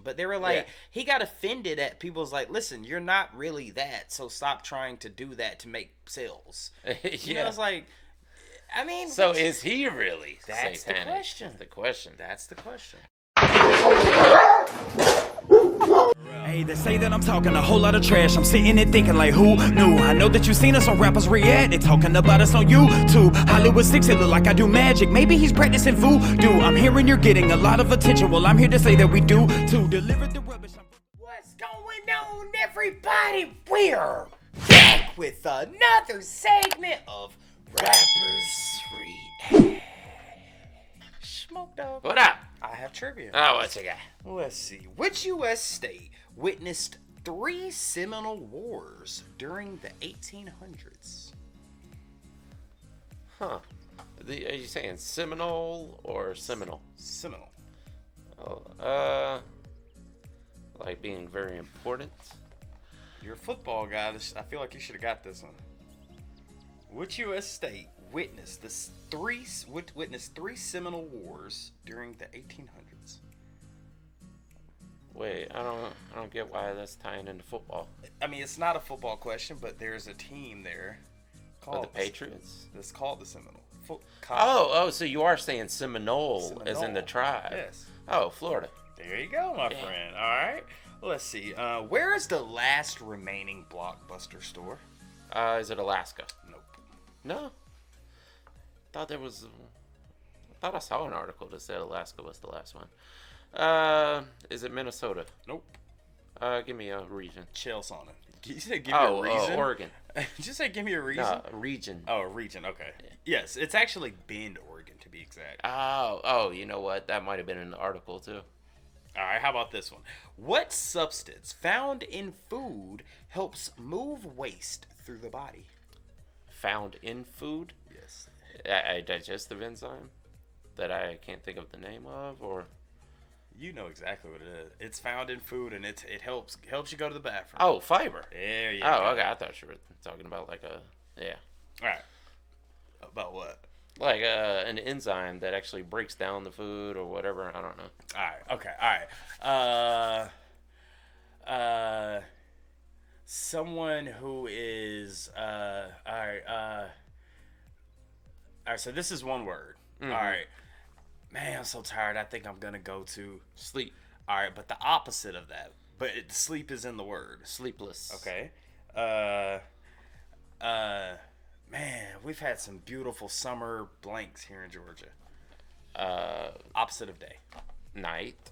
But they were like, he got offended at people's like, listen, you're not really that, so stop trying to do that to make sales. You know, it's like, I mean, so is he really that's satanic? The question. That's the question. Hey, they say that I'm talking a whole lot of trash. I'm sitting and thinking like, who knew? I know that you seen us on rappers react. They talking about us on YouTube. Hollywood 6, it look like I do magic. Maybe he's practicing voodoo. I'm hearing you're getting a lot of attention. Well, I'm here to say that we do to deliver the rubbish. What's going on, everybody? We're back with another segment of Rappers React. Smoke Dog. What up? I have trivia. Oh, what's you got? Let's see. Which U.S. state witnessed 3 Seminole Wars during the 1800s? Huh. Are you saying Seminole or Seminole? Seminole. Oh, like being very important. You're a football guy. I feel like you should have got this one. Which U.S. state witnessed 3 Seminole Wars during the 1800s? Wait, I don't get why that's tying into football. I mean, it's not a football question, but there's a team there called the Patriots. That's called the Seminole. So you are saying Seminole as in the tribe? Yes. Oh, Florida. There you go, my friend. All right. Let's see. Where is the last remaining Blockbuster store? Is it Alaska? Nope. No. I thought I saw an article that said Alaska was the last one. Is it Minnesota? Nope. Give me a region. Chill on it. You said give me a reason? Oregon. Just say give me a reason? No, a region. Oh, a region. Okay. Yeah. Yes, it's actually Bend, Oregon, to be exact. Oh, you know what? That might have been in the article, too. All right, how about this one? What substance found in food helps move waste through the body? Found in food? Yes. A digestive enzyme that I can't think of the name of, or... You know exactly what it is. It's found in food, and it helps you go to the bathroom. Oh, fiber. There you go. Oh, okay. I thought you were talking about like yeah. All right. About what? Like an enzyme that actually breaks down the food or whatever. I don't know. All right. Okay. All right. Someone who is all right. So this is one word. Mm-hmm. All right. Man, I'm so tired. I think I'm gonna go to sleep. All right, but the opposite of that. But sleep is in the word. Sleepless. Okay. Man, we've had some beautiful summer blanks here in Georgia. Opposite of day. Night.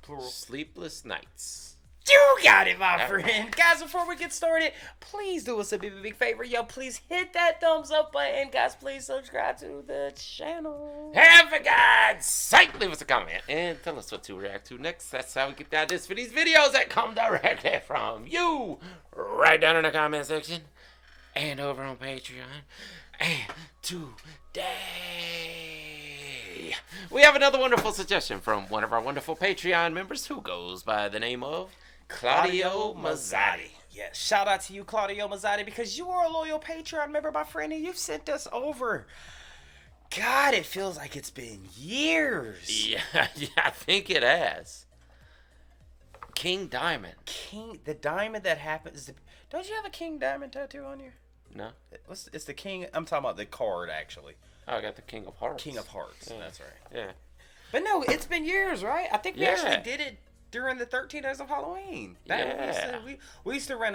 Plural. Sleepless nights. You got it, my friend. Guys, before we get started, please do us a big favor. Yo, please hit that thumbs up button. Guys, please subscribe to the channel. And for God's sake, leave us a comment and tell us what to react to next. That's how we get down this for these videos that come directly from you. Right down in the comment section and over on Patreon. And today, we have another wonderful suggestion from one of our wonderful Patreon members who goes by the name of Claudio Mazzotti. Yes, shout out to you, Claudio Mazzotti, because you are a loyal Patreon member, my friend, and you've sent us over. God, it feels like it's been years. Yeah, I think it has. King Diamond. The diamond that happens. Don't you have a King Diamond tattoo on you? No. It's the king. I'm talking about the card, actually. Oh, I got the King of Hearts. King of Hearts. Yeah. That's right. Yeah. But no, it's been years, right? I think we actually did it during the 13 Days of Halloween. We used to run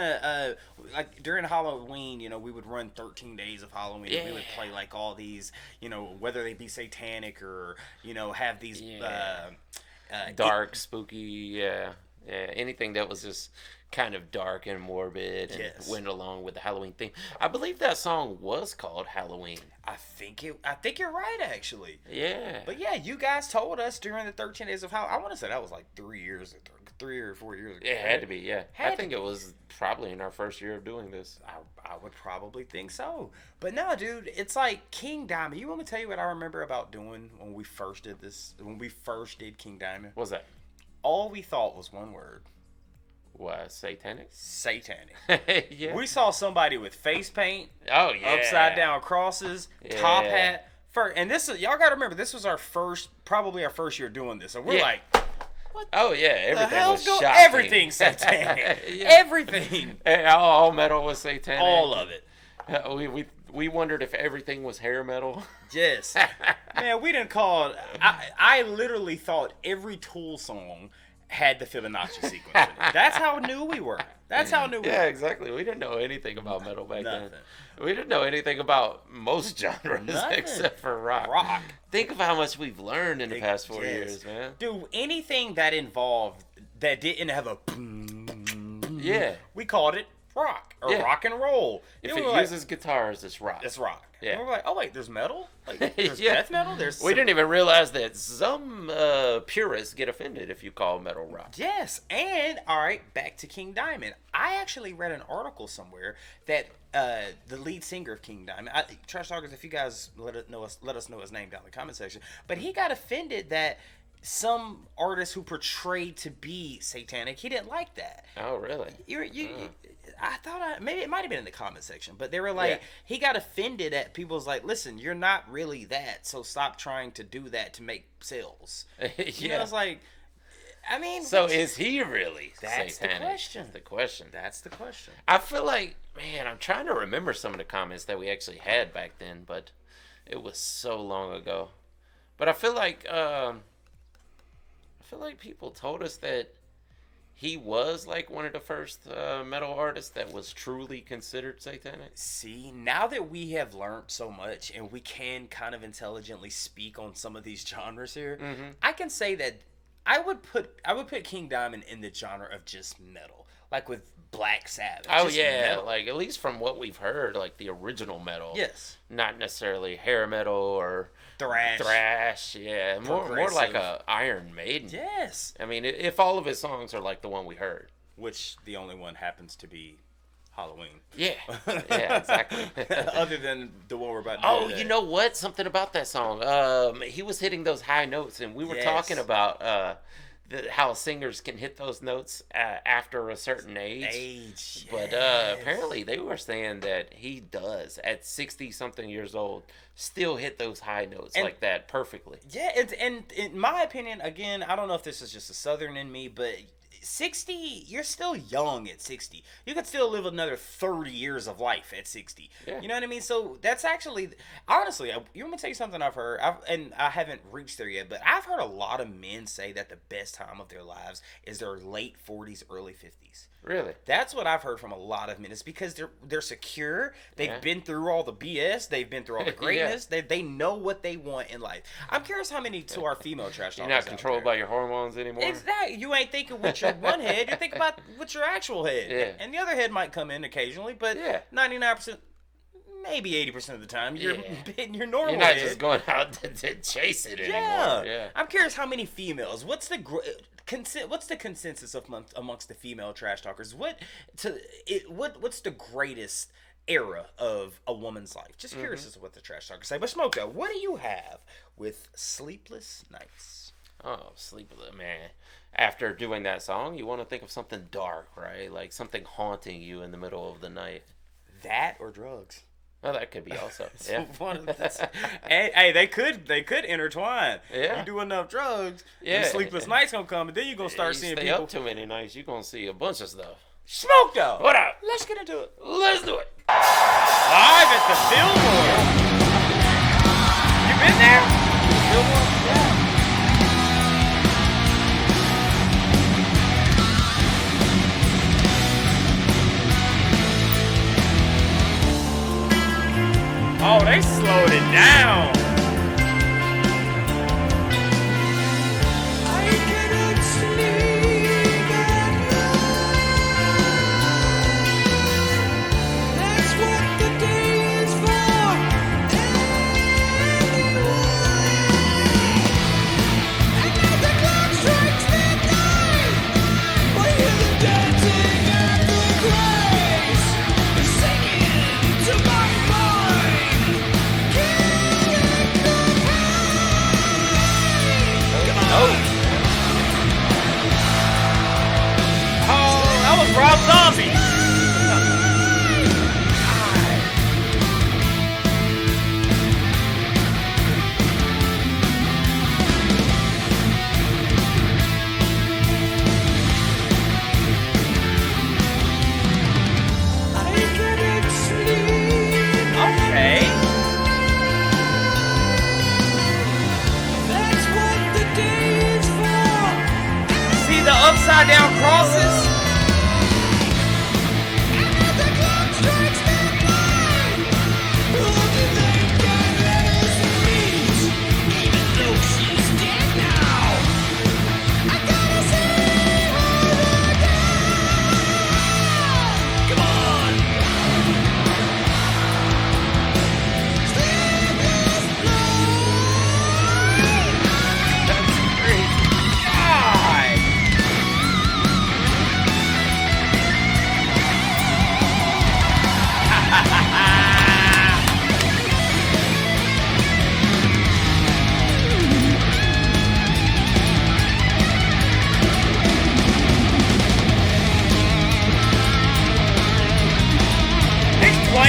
like during Halloween, we would run 13 Days of Halloween. Yeah. We would play like all these, whether they be satanic or, have these dark, spooky, anything that was just kind of dark and morbid and went along with the Halloween theme. I believe that song was called Halloween. I think you're right, actually. Yeah. But yeah, you guys told us during the 13 Days of Halloween. I want to say that was like 3 or 4 years ago. It had to be, yeah. I think it was probably in our first year of doing this. I would probably think so. But no, dude, it's like King Diamond. You want me to tell you what I remember about doing when we first did this? When we first did King Diamond? What was that? All we thought was one word. What, satanic? Satanic. Yeah. We saw somebody with face paint. Oh, yeah. Upside down crosses. Yeah. Top hat. And this is, y'all got to remember, this was probably our first year doing this. So we're like, what? Oh yeah, everything was shocking. Everything's satanic. Everything. All metal was satanic. All of it. We wondered if everything was hair metal. Yes. Man, we didn't call it. I literally thought every Tool song had the Fibonacci sequence in it. That's how new we were. That's how new we were. Yeah, exactly. We didn't know anything about metal back Nothing. then. We didn't know anything about most genres except for rock. Think of how much we've learned in the past 4 years, man. Dude, anything that involved that didn't have a we called it rock or rock and roll. If it uses guitars, it's rock. It's rock. Yeah. And we're like, oh wait, there's metal? Like there's death metal? We didn't even realize that some purists get offended if you call metal rock. Yes, and all right, back to King Diamond. I actually read an article somewhere that the lead singer of King Diamond, Trash Talkers, if you guys let us know his name down in the comment section. But he got offended that some artists who portrayed to be satanic, he didn't like that. Oh, really? I thought maybe it might have been in the comment section, but they were like, he got offended at people's like, listen, you're not really that, so stop trying to do that to make sales. You know, it's like, I mean, so is he really that's satanic? The question. That's the question. I feel like, man, I'm trying to remember some of the comments that we actually had back then, but it was so long ago. But I feel like people told us that he was like one of the first metal artists that was truly considered satanic. See, now that we have learned so much and we can kind of intelligently speak on some of these genres here, I can say that I would put King Diamond in the genre of just metal, like with Black Sabbath. Oh yeah, metal. Like at least from what we've heard, like the original metal. Yes. Not necessarily hair metal or thrash. Yeah, more like a Iron Maiden. Yes. I mean, if all of his songs are like the one we heard, which the only one happens to be Halloween. Yeah, exactly. Other than the one we're about to do today. You know what? Something about that song. He was hitting those high notes, and we were talking about how singers can hit those notes after a certain age. But apparently they were saying that he does, at 60-something years old, still hit those high notes like that perfectly. Yeah, and in my opinion, again, I don't know if this is just a Southern in me, but 60, you're still young at 60. You could still live another 30 years of life at 60. Yeah. You know what I mean? So that's actually, honestly, you want me to tell you something I've heard? And I haven't reached there yet, but I've heard a lot of men say that the best time of their lives is their late 40s, early 50s. Really? That's what I've heard from a lot of men. It's because they're secure. They've been through all the BS. They've been through all the greatness. They know what they want in life. I'm curious how many to our female trash talkers. You're not controlled by your hormones anymore. Exactly. You ain't thinking with your one head. You're thinking about with your actual head. Yeah. And the other head might come in occasionally, but 99%, maybe 80% of the time, you're hitting your normal head. You're not just going out to chase it anymore. Yeah. I'm curious how many females. What's the consensus amongst the female trash talkers? What's the greatest era of a woman's life? Just curious as to what the trash talkers say. But Smoko, what do you have with Sleepless Nights? Oh, Sleepless, man. After doing that song, you want to think of something dark, right? Like something haunting you in the middle of the night. That or drugs. Oh, that could be also. Yeah. Hey, they could intertwine. Yeah. You do enough drugs, and Sleepless Nights gonna come, and then you're gonna start seeing stay people. Up too many nights, you're gonna see a bunch of stuff. Smoke though. What up? Let's get into it. Let's do it. Live at the Fillmore. You been there? Fillmore? Yeah. Oh, they slowed it down. I cannot sleep at night. That's what the day is for. And as the clock strikes midnight, I hear them dancing at the graves, singing to my mind. Killing upside down crosses.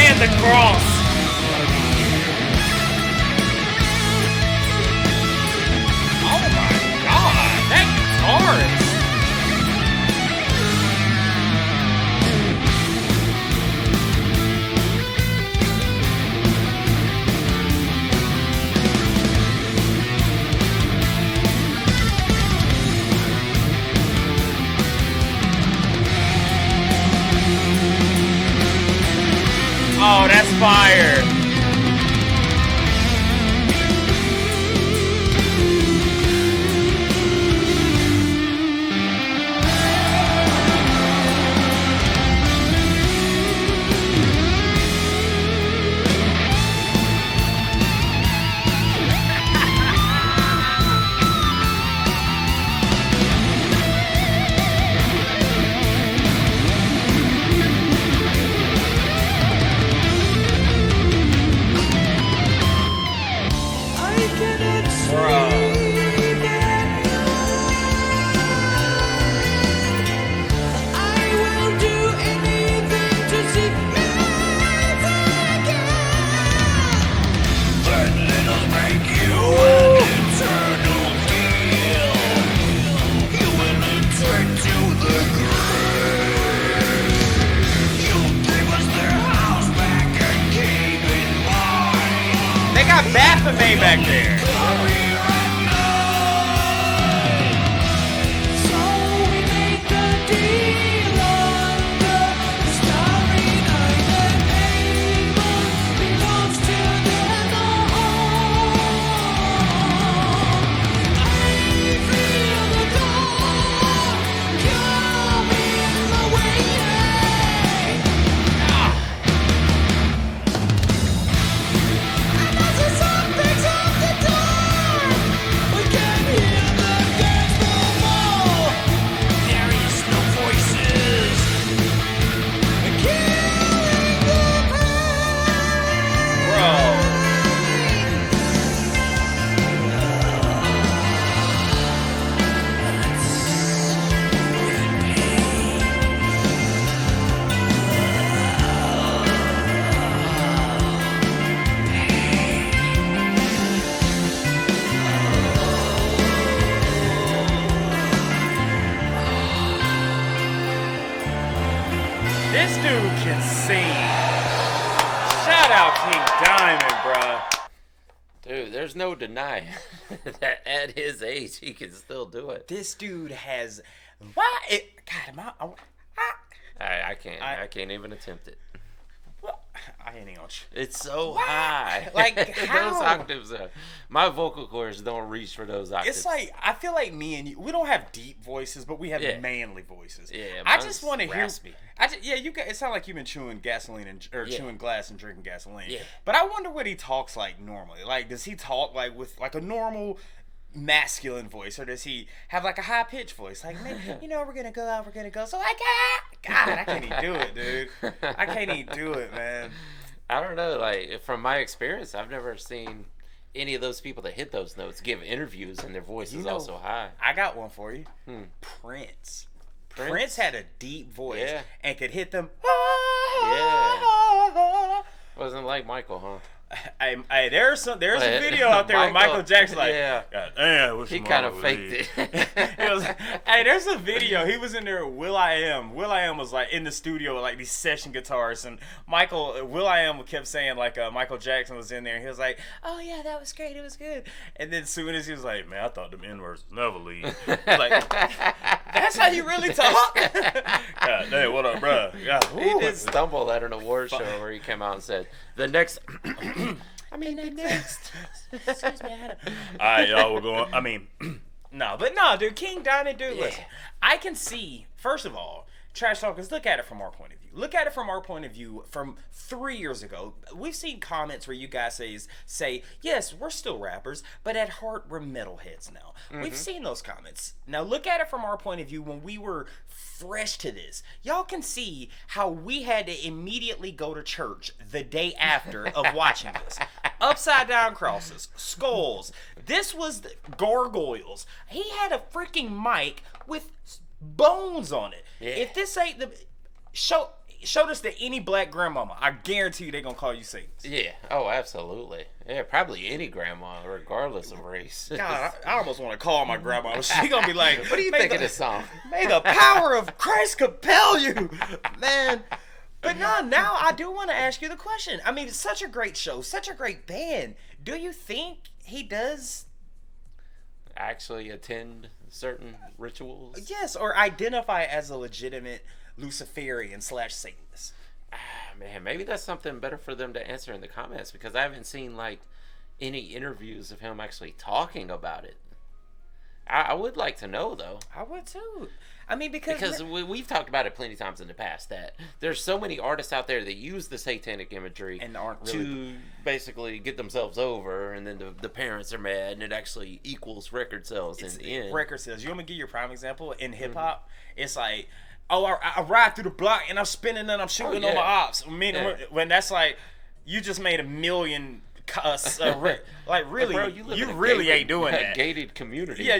The cross. Oh my God, that guitarist. Oh, that's fire. Baphomet back there. This dude can sing. Shout out King Diamond, bruh. Dude, there's no denying that at his age he can still do it. This dude has. God, I can't even attempt it. I ain't gonna. It's so high. Like how? Those octaves my vocal cords don't reach for those octaves. It's like I feel like me and you, we don't have deep voices, but we have manly voices. Yeah, I just want to hear. Raspy. You got. It sounds like you've been chewing gasoline or chewing glass and drinking gasoline. Yeah. But I wonder what he talks like normally. Like, does he talk like with like a normal masculine voice, or does he have like a high pitched voice? Like, man, we're gonna go out, so I can't even do it, dude. I can't even do it, man. I don't know. Like, from my experience, I've never seen any of those people that hit those notes give interviews and their voice is also high. I got one for you. Prince. Prince had a deep voice and could hit them. Yeah. Wasn't like Michael, huh? Hey, there's a video out there where Michael Jackson like, yeah. God damn, He kind of faked it. Hey, there's a video. He was in there with Will.i.am. Will.i.am was like in the studio with like these session guitars, and Will.i.am kept saying like Michael Jackson was in there, and he was like, oh yeah, that was great, it was good. And then as soon as he was like, man, I thought them N-words would never leave. Like, that's how you really talk? God damn, what up, bro? He did stumble at an award show where he came out and said, the next... the next... Excuse me, I had a... All right, y'all, we're going... No, dude, King Diamond, dude, listen. I can see, first of all, Trash Talkers, look at it from our point of view. Look at it from our point of view from 3 years ago. We've seen comments where you guys say, yes, we're still rappers, but at heart, we're metalheads now. We've seen those comments. Now, look at it from our point of view when we were fresh to this. Y'all can see how we had to immediately go to church the day after of watching this. Upside down crosses, skulls. This was gargoyles. He had a freaking mic with bones on it. Yeah. If this ain't the... Show this to any black grandmama. I guarantee you they're going to call you Satanist. Yeah. Oh, absolutely. Yeah, probably any grandma, regardless of race. God, I almost want to call my grandma. She going to be like, what do you think of this song? May the power of Christ compel you. Man. But now I do want to ask you the question. I mean, it's such a great show, such a great band. Do you think he does actually attend certain rituals? Yes, or identify as a legitimate Luciferian / Satanist. Man, maybe that's something better for them to answer in the comments, because I haven't seen like any interviews of him actually talking about it. I would like to know, though. I would too. I mean, because we've talked about it plenty of times in the past that there's so many artists out there that use the satanic imagery and aren't really to basically get themselves over, and then the parents are mad, and it actually equals record sales in the end. Record sales. You want me to give you a prime example? In hip hop, it's like, oh, I ride through the block and I'm spinning and I'm shooting on my ops. When that's like, you just made $1 million. Like really, bro, you really ain't doing that. Gated community. Yeah,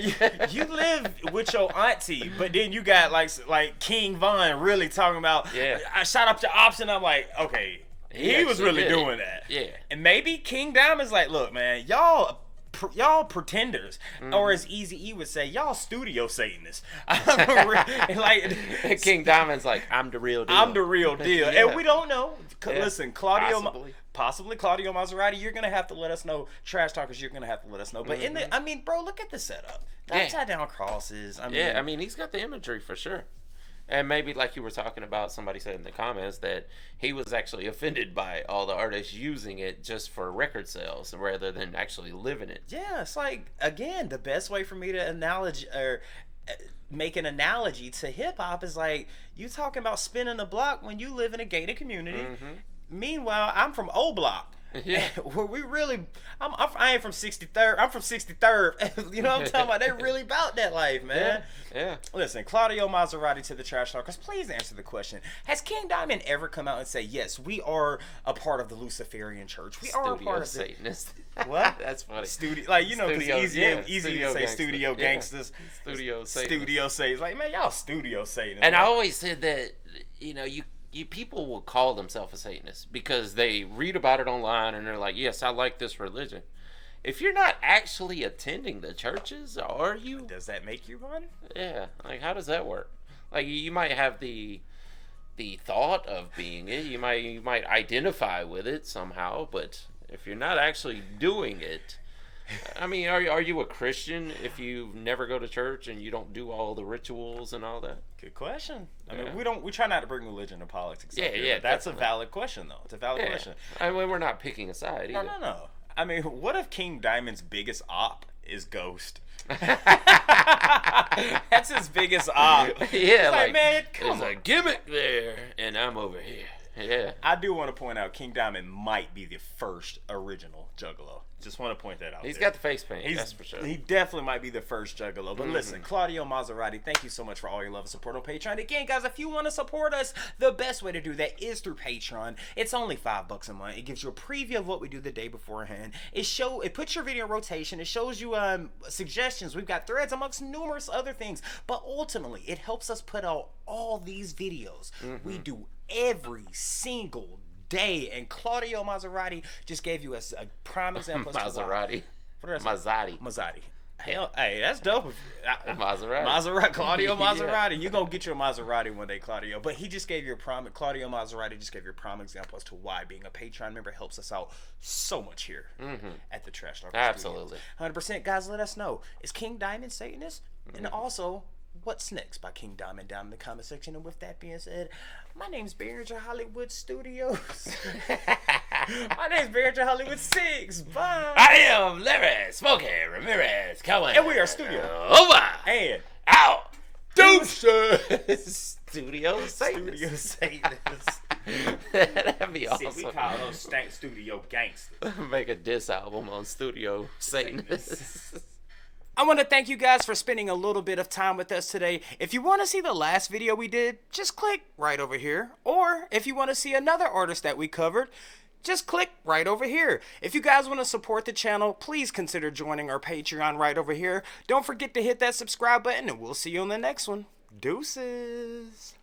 you live with your auntie, but then you got like King Von really talking about. Yeah, I shot up your ops, and I'm like, okay, he was really doing that. Yeah, and maybe King Diamond's like, look, man, y'all pretenders, or as Eazy-E would say, y'all studio Satanists. Like King Diamond's like, I'm the real deal. I'm the real deal, yeah. And we don't know. Listen, Claudio, possibly Claudio Maserati, you're gonna have to let us know. Trash Talkers, you're gonna have to let us know. But I mean, bro, look at the setup. The upside down crosses. I mean, he's got the imagery for sure. And maybe, like you were talking about, somebody said in the comments that he was actually offended by all the artists using it just for record sales rather than actually living it. Yeah, it's like, again, the best way for me to make an analogy to hip hop is like, you talking about spinning the block when you live in a gated community. Meanwhile, I'm from O Block. Yeah. Where we really, I ain't from 63rd. I'm from 63rd. You know what I'm talking about? They're really about that life, man. Yeah. Listen, Claudio Maserati to the Trash Talkers, please answer the question. Has King Diamond ever come out and say, yes, we are a part of the Luciferian Church. We are a part of Satanist. What? That's funny. Like, you know, because easy to say studio gangsters. gangsters. Studio Satanists. Like, man, y'all studio Satanists. And I always said that, you know, you people will call themselves a Satanist because they read about it online and they're like, yes, I like this religion. If you're not actually attending the churches, are you? Does that make you one? Yeah. Like, how does that work? Like, you might have the thought of being it. You might identify with it somehow, but if you're not actually doing it, I mean, are you a Christian if you never go to church and you don't do all the rituals and all that? Good question. I mean, we try not to bring religion to politics. Yeah, that's a valid question, though. It's a valid question. I mean, we're not picking a side either. No. I mean, what if King Diamond's biggest op is Ghost? That's his biggest op. Yeah, like, man, come on. There's a gimmick there, and I'm over here. Yeah. I do want to point out King Diamond might be the first original Juggalo. Just want to point that out. He's got the face paint, that's for sure. He definitely might be the first Juggalo. But listen, Claudio Maserati, thank you so much for all your love and support on Patreon. Again, guys, if you want to support us, the best way to do that is through Patreon. It's only $5 a month. It gives you a preview of what we do the day beforehand. It puts your video in rotation. It shows you suggestions. We've got threads amongst numerous other things. But ultimately, it helps us put out all these videos. We do every single today. And Claudio Maserati just gave you a prime example. Maserati. What did I say? Maserati. Hell, hey, that's dope. Maserati. Claudio Maserati. Yeah. You're going to get your Maserati one day, Claudio. But he just gave you a prime, Claudio Maserati just gave you a prime example as to why being a Patreon member helps us out so much here at the Trash Talker Absolutely. Studios. 100%. Guys, let us know. Is King Diamond Satanist? And also, what's next by King Diamond down in the comment section. And with that being said, my name's Barringer Hollywood Studios. My name's Barringer Hollywood 6. Bye. I am Larry Smokey Ramirez Cohen. And we are Studio. Over. And out. Deuces. Studio Satanist. Studio Satanist. That'd be awesome. See, we call those stank studio gangsters. Make a diss album on Studio Satanist. I want to thank you guys for spending a little bit of time with us today. If you want to see the last video we did, just click right over here. Or if you want to see another artist that we covered, just click right over here. If you guys want to support the channel, please consider joining our Patreon right over here. Don't forget to hit that subscribe button, and we'll see you on the next one. Deuces.